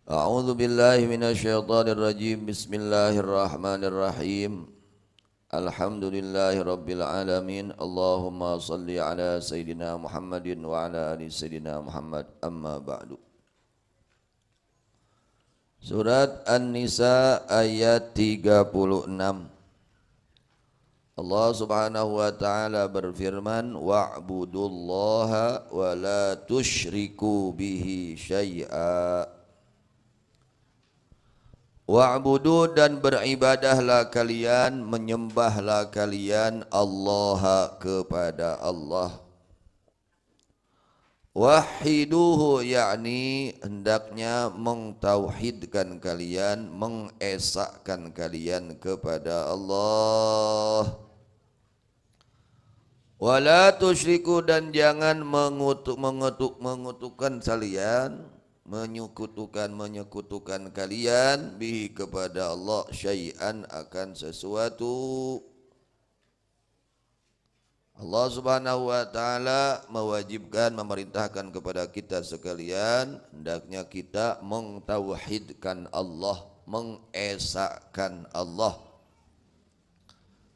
A'udzu billahi minasyaitonir rajim. Bismillahirrahmanirrahim. Alhamdulillahi rabbil alamin. Allahumma salli ala sayidina Muhammadin wa ala ali sayidina Muhammad. Amma ba'du. Surat An-Nisa ayat 36. Allah Subhanahu wa taala berfirman, wa'budullaha wa la tusyriku bihi syai'a. Wa'budu, dan beribadahlah kalian, menyembahlah kalian Allah kepada Allah. Wahiduhu, yakni hendaknya mengtauhidkan kalian, mengesahkan kalian kepada Allah. Wala tusyriku, dan jangan mengutukkan kalian, menyekutukan kalian bihi kepada Allah syai'an, akan sesuatu. Allah Subhanahu wa taala mewajibkan, memerintahkan kepada kita sekalian, hendaknya kita mentauhidkan Allah, mengesahkan Allah.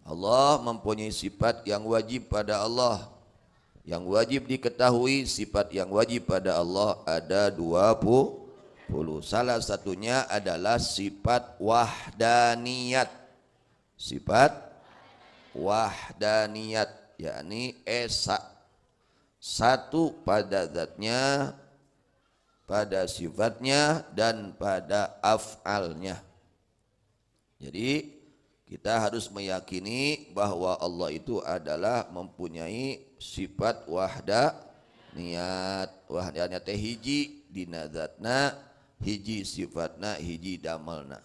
Allah mempunyai sifat yang wajib pada Allah. Yang wajib diketahui, sifat yang wajib pada Allah ada 20. Salah satunya adalah sifat wahdaniyat. Sifat wahdaniyat, yakni esa, satu pada zatnya, pada sifatnya, dan pada af'alnya. Jadi kita harus meyakini bahwa Allah itu adalah mempunyai sifat wahdaniyat. Wahdaniyat teh hiji dina zatna, hiji sifatna, hiji damalna.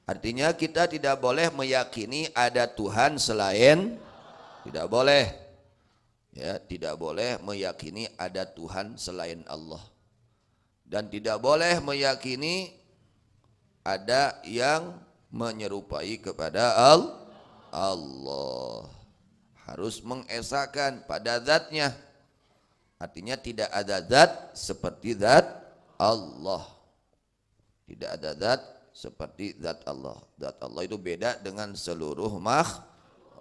Artinya kita tidak boleh meyakini ada Tuhan selain, tidak boleh. Ya, tidak boleh meyakini ada Tuhan selain Allah. Dan tidak boleh meyakini ada yang menyerupai kepada Allah. Harus mengesahkan pada zatnya. Artinya tidak ada zat seperti zat Allah. Tidak ada zat seperti zat Allah. Zat Allah itu beda dengan seluruh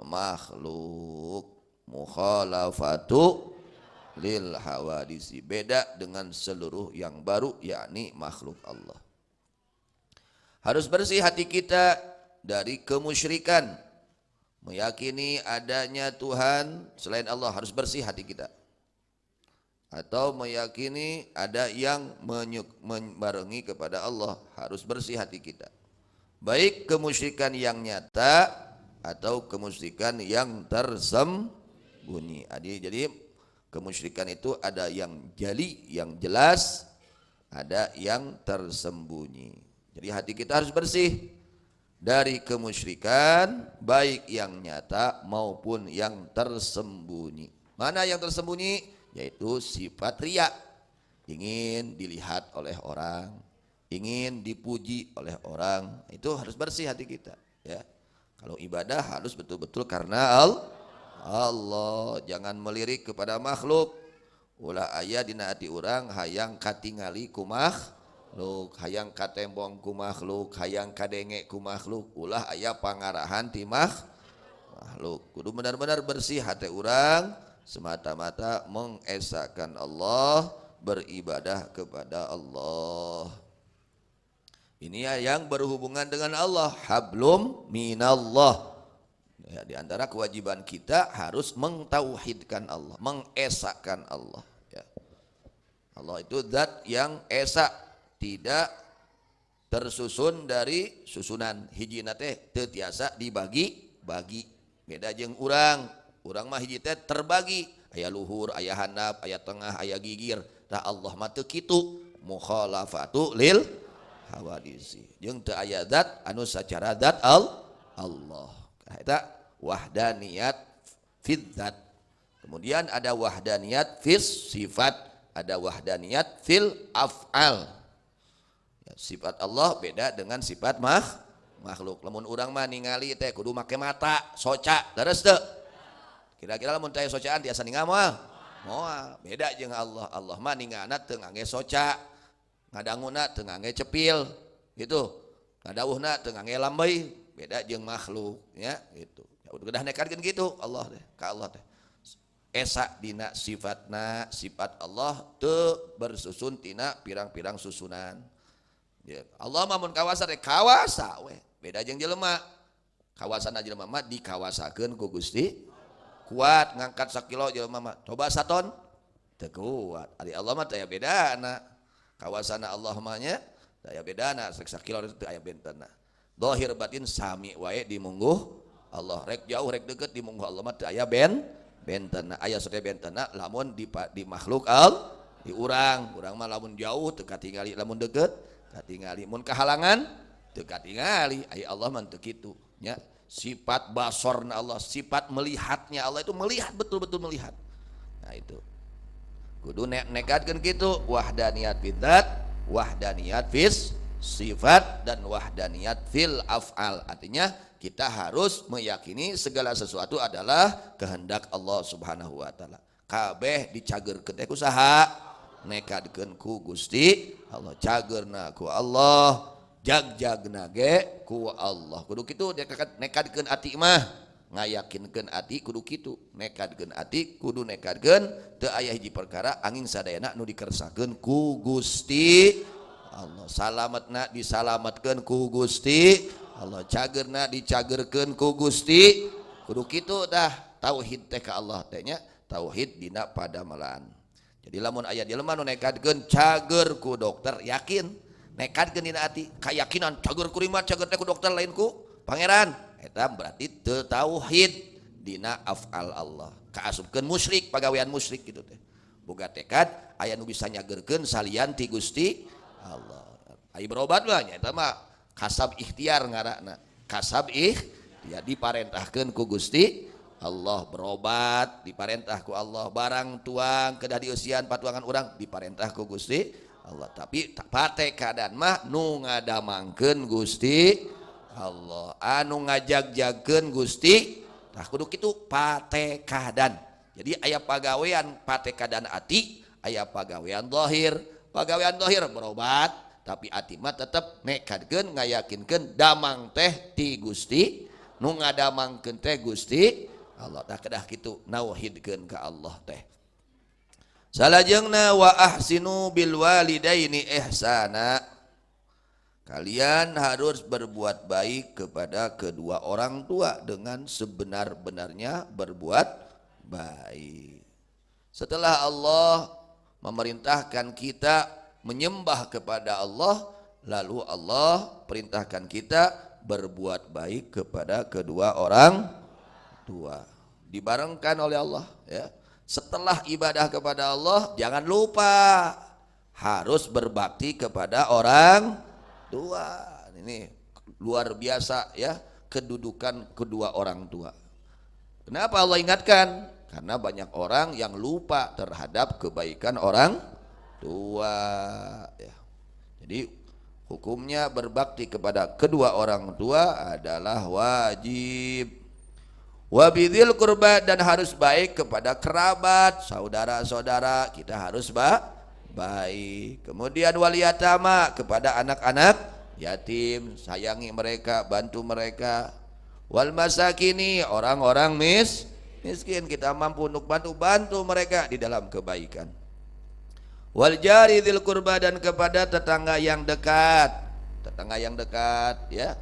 makhluk. Mukhalafatu lil hawadisi, beda dengan seluruh yang baru, yakni makhluk Allah. Harus bersih hati kita dari kemusyrikan. Meyakini adanya Tuhan selain Allah, harus bersih hati kita. Atau meyakini ada yang membarengi kepada Allah, harus bersih hati kita. Baik kemusyrikan yang nyata atau kemusyrikan yang tersembunyi. Jadi kemusyrikan itu ada yang jali, yang jelas, ada yang tersembunyi. Jadi hati kita harus bersih dari kemusyrikan, baik yang nyata maupun yang tersembunyi. Mana yang tersembunyi? Yaitu sifat riya, ingin dilihat oleh orang, ingin dipuji oleh orang. Itu harus bersih hati kita, ya. Kalau ibadah harus betul-betul karena Allah, jangan melirik kepada makhluk. Ulah aya dina hati urang hayang katingali ku makhluk, hayang katembong ku makhluk, hayang kadenge ku makhluk. Ulah aya pangarahan ti makhluk. Kudu benar-benar bersih hati urang, semata-mata mengesahkan Allah, beribadah kepada Allah. Ini yang berhubungan dengan Allah, hablum minallah. Ya, di antara kewajiban kita harus mentauhidkan Allah, mengesahkan Allah. Ya. Allah itu zat yang esa, tidak tersusun dari susunan. Hiji nate teu tiasa dibagi-bagi. Beda jeung urang mah hiji teh terbagi, aya luhur, aya handap, aya tengah, aya gigir. Tah Allah mah teu kitu, mukhalafatu lil hawadisi. Jeung teu aya zat anu sacara zat Allah. Eta wahdaniyat fid zat. Kemudian ada wahdaniyat fis sifat, ada wahdaniyat fil af'al. Ya, sifat Allah beda dengan sifat makhluk. Lamun urang mah ningali teh kudu make mata, soca, leres teu? Kira-kira lamun teh socaan tiasa ningal moal. Beda jeung Allah. Allah mah ningalna teu ngangge soca. ngadanguna teu ngangge cepil gitu, ngadawuhna teu ngangge lambay, beda jeung makhluk nya gitu. Udah nekatkeun gitu Allah teh ka Allah teh. Esa dina sifatna, sifat Allah teu bersusun tina pirang-pirang susunan. Ya, Allah mah mun kawasa teh kawasa we. Beda jeung jelema. Kawasan jelema mah dikawasakeun ku Gusti. Kuat ngangkat 1 kilo jelema mah. Coba 1 ton teu kuat. Ari Allah mah teh bedana. Kawasan Allah mah nya teh bedana 1 kilo teh aya bentenna. Zahir batin sami wae dimungguh Allah. Rek jauh rek deukeut dimungguh Allah mah teu aya bentenna. Aya sate bentenna lamun di makhluk di urang mah lamun jauh teu katingali, lamun deukeut katingali, mun kahalangan teu katingali. Aya Allah mah teu kitu nya. Sifat basorna Allah, sifat melihatnya Allah itu melihat, betul-betul melihat. Nah itu kudu nekatkeun kitu, wahdaniyat bidzat, wahdaniyat fis sifat, dan wahdaniyat fil af'al. Artinya kita harus meyakini segala sesuatu adalah kehendak Allah Subhanahu wa taala. Kabeh dicageurkeun teh ku saha? Nekatkeun ku Gusti Allah, cageurna ku Allah, jag-jagna ge ku Allah. Kudu kitu nekatkeun ati mah, ngayakinkeun ati kudu kitu. Nekatkeun ati kudu nekatkeun teu aya hiji perkara angin sadayana nu dikersakeun ku Gusti Allah. Salametna disalametkeun ku Gusti Allah, cageurna dicageurkeun ku Gusti. Kudu kitu dah tauhid teh ka Allah teh nya, tauhid dina padamelan. Jadi lamun aya jelema nu nekatkeun cager ku dokter, yakin nekatkeun dina ati, kayakinan cager ku rimat, cager teh ku dokter lain ku pangeran, eta berarti teu tauhid dina af'al Allah. Kaasupkeun musyrik, pagawean musyrik gitu teh. Boga tekad aya nu bisa nyageurkeun salian ti Gusti Allah. Ai berobat mah nya eta mah kasab ikhtiar ngaranna. Kasab ya diparentahkeun ku Gusti Allah. Berobat diparentah ku Allah, barang tuang kedah dieusian patuangan urang diparentah ku Gusti Allah. Tapi patekadan mah nu ngadamangkeun Gusti Allah, anu ngajag-jagkeun Gusti. Tah kudu kitu patekadan. Jadi aya pagawean patekadan ati, aya pagawean zahir. Pagawean zahir berobat, tapi ati mah tetep nekatkeun ngayakinkeun damang teh ti Gusti, nu ngadamangkeun teh Gusti Allah. Tah kedah kitu nauhidkeun ka Allah teh. Salajengna wa ahsinu bil walidaini ihsana. Kalian harus berbuat baik kepada kedua orang tua dengan sebenar-benarnya berbuat baik. Setelah Allah memerintahkan kita menyembah kepada Allah, lalu Allah perintahkan kita berbuat baik kepada kedua orang tua. Dibarengkan oleh Allah ya. Setelah ibadah kepada Allah, jangan lupa harus berbakti kepada orang tua. Ini luar biasa ya, kedudukan kedua orang tua. Kenapa Allah ingatkan? Karena banyak orang yang lupa terhadap kebaikan orang tua ya. Jadi hukumnya berbakti kepada kedua orang tua adalah wajib. Wabidil kurba, dan harus baik kepada kerabat, saudara-saudara kita harus baik. Kemudian waliyatama, kepada anak-anak yatim, sayangi mereka, bantu mereka. Wal masakini, orang-orang miskin kita mampu untuk bantu mereka di dalam kebaikan. Wal jari dzil kurba, dan kepada tetangga yang dekat ya.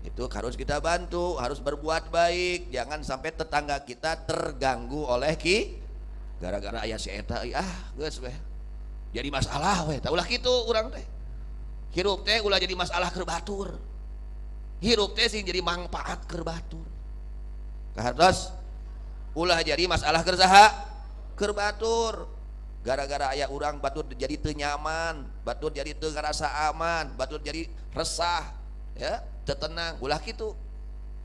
Itu harus kita bantu, harus berbuat baik. Jangan sampai tetangga kita terganggu oleh gara-gara aya si eta geus weh. Jadi masalah weh, taulah kitu urang teh. Hirup teh ulah jadi masalah keur batur. Hirup teh sing jadi manfaat keur batur. Kahartos ulah jadi masalah keur saha? Keur batur. Gara-gara aya urang batur jadi teu nyaman, batur jadi teu ngarasa aman, batur jadi resah ya. Tenang ulah gitu.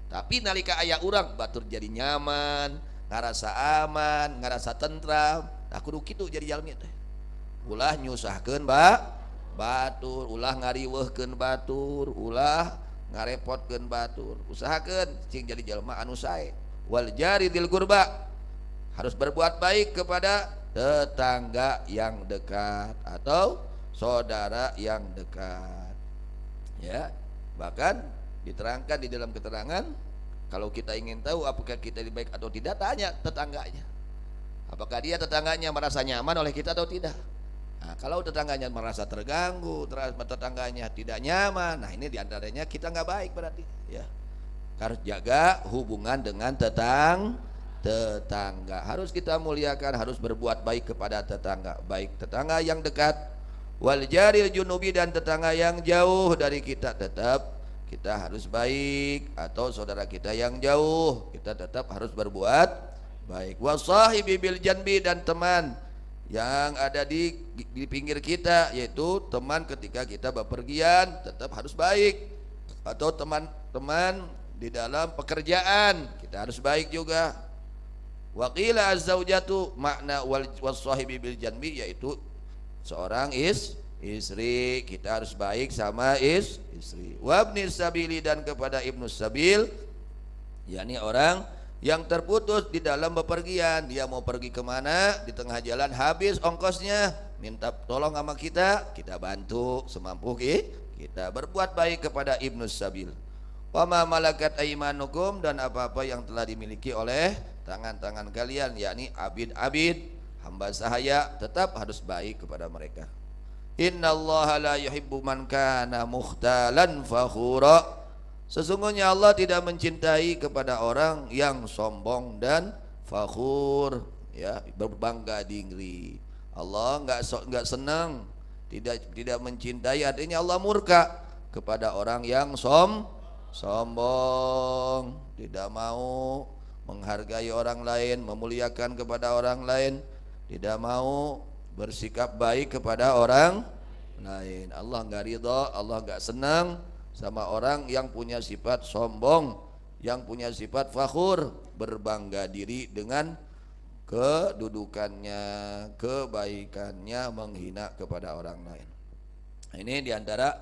Tapi nalika aya urang batur jadi nyaman, ngarasa aman, ngarasa tentram. Nah kudu kitu jadi jalmi teh. Ulah nyusahkeun batur, ulah ngariweuhkeun batur, ulah ngarepotkeun batur. Usahakeun cing jadi jalma anu sae. Wal jari dzil qurba, harus berbuat baik kepada tetangga yang dekat atau saudara yang dekat. Ya, bahkan diterangkan di dalam keterangan, kalau kita ingin tahu apakah kita lebih baik atau tidak, tanya tetangganya. Apakah dia tetangganya merasa nyaman oleh kita atau tidak? Nah, kalau tetangganya merasa terganggu, tetangganya tidak nyaman, nah ini diantaranya kita nggak baik berarti. Ya, harus jaga hubungan dengan tetangga. Harus kita muliakan, harus berbuat baik kepada tetangga, baik tetangga yang dekat, wal jaril junubi, dan tetangga yang jauh dari kita, tetap kita harus baik. Atau saudara kita yang jauh, kita tetap harus berbuat baik. Wasahibi bil janbi, dan teman yang ada di pinggir kita, yaitu teman ketika kita bepergian, tetap harus baik. Atau teman-teman di dalam pekerjaan, kita harus baik juga. Waqila az-zaujatu makna wasahibi bil janbi, yaitu seorang istri, kita harus baik sama istri. Wabni sabili, dan kepada ibnu sabil, yakni orang yang terputus di dalam bepergian. Dia mau pergi kemana, di tengah jalan habis ongkosnya, minta tolong sama kita, kita bantu semampu kita. Berbuat baik kepada ibnu sabil. Wa ma malakat aimanukum, dan apa-apa yang telah dimiliki oleh tangan-tangan kalian, yakni abid-abid, hamba sahaya, tetap harus baik kepada mereka. Innallaha la yuhibbu man kana mukhtalan fakhura. Sesungguhnya Allah tidak mencintai kepada orang yang sombong dan fakhur, ya, berbangga diri. Allah enggak senang, tidak mencintai, artinya Allah murka kepada orang yang sombong, tidak mau menghargai orang lain, memuliakan kepada orang lain, tidak mau bersikap baik kepada orang lain. Allah enggak ridha, Allah enggak senang sama orang yang punya sifat sombong, yang punya sifat fakhur, berbangga diri dengan kedudukannya, kebaikannya, menghina kepada orang lain. Ini diantara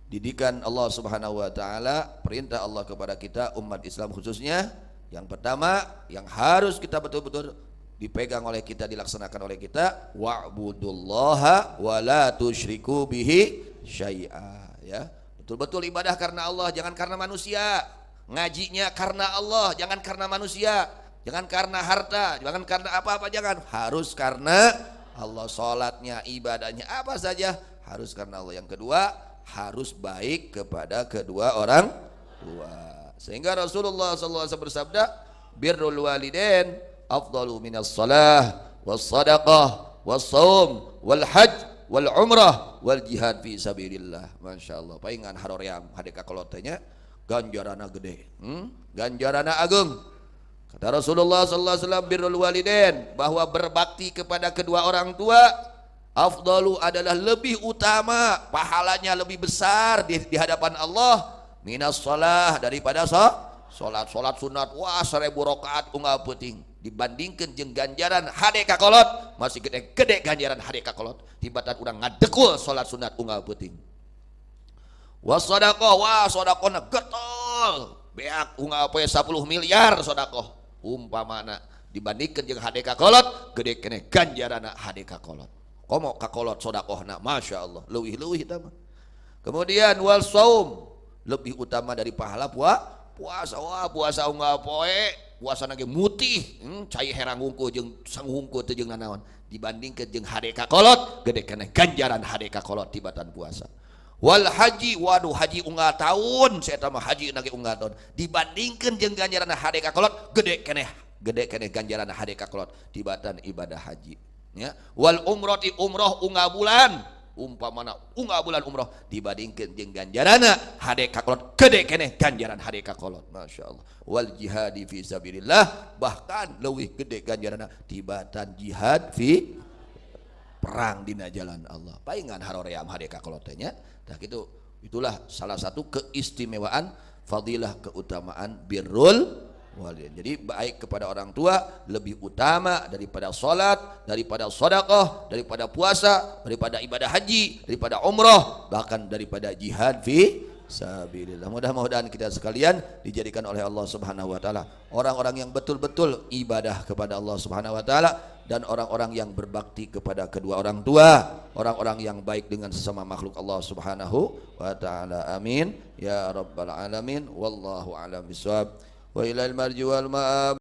didikan Allah Subhanahu wa ta'ala, perintah Allah kepada kita umat Islam khususnya. Yang pertama yang harus kita betul-betul dipegang oleh kita, dilaksanakan oleh kita, wa'budullaha wa la tusyriku bihi syai'a, ya. Betul-betul ibadah karena Allah, jangan karena manusia. Ngajinya karena Allah, jangan karena manusia. Jangan karena harta, jangan karena apa-apa, jangan. Harus karena Allah. Salatnya, ibadahnya, apa saja harus karena Allah. Yang kedua, harus baik kepada kedua orang tua. Sehingga Rasulullah SAW bersabda, birrul walidain afdalu minas salah was sadaqah was saum wal hajj wal umrah wal jihad fi sabilillah. Masya Allah, paingan haroream hadeka kolotenya ganjarana gede, ganjarana agung. Kata Rasulullah SAW, birrul walidain, bahwa berbakti kepada kedua orang tua, afdalu adalah lebih utama, pahalanya lebih besar di hadapan Allah, minas salah, daripada salat sunat, wah 1000 rakaat unggal peuting, dibandingkan jeung ganjaran hade kakolot, masih gede ganjaran hade kakolot tibatan urang ngadekul salat sunat unggal peuting. Wasadaqah, wah sodaqona getol beak unggal poe 10 miliar sodaqah umpamana, dibandingkan jeung hade kakolot gede kene ganjaran hade kakolot. Komo kakolot sodaqahna, masya Allah, leuwih-leuwih eta mah. Kemudian wal saum, lebih utama dari pahala puasa. Wah puasa unggal poe, puasa nage mutih, cai herang hungku jeung sang hungku teu jeung nanaon, dibandingkeun jeung hade kakolot gede kana ganjaran hade kakolot tibatan puasa. Wal haji, waduh haji unggal tahun, saya mah haji nage unggal tahun, dibandingkeun jeung ganjaran hade kakolot gede kana ganjaran hade kakolot tibatan ibadah haji, ya. Wal umrati, umroh unggal bulan, umpamana unggal bulan umroh, dibandingkeun jeung ganjarana hade kakolot gede keneh ganjaran hade kakolot, masya Allah. Wal jihadi fi sabilillah, bahkan leuwih gede ganjarana tibatan jihad fi perang dina jalan Allah. Paingan haroream hade kakolot teh nya. Nah gitu, itulah salah satu keistimewaan, fadilah, keutamaan birrul walidain. Jadi baik kepada orang tua lebih utama daripada salat, daripada sedekah, daripada puasa, daripada ibadah haji, daripada umrah, bahkan daripada jihad fi sabilillah. Mudah-mudahan kita sekalian dijadikan oleh Allah Subhanahu wa taala orang-orang yang betul-betul ibadah kepada Allah Subhanahu wa taala dan orang-orang yang berbakti kepada kedua orang tua, orang-orang yang baik dengan sesama makhluk Allah Subhanahu wa taala. Amin ya rabbal alamin. Wallahu a'lam bishawab. Wa ilal marji wal ma'ab.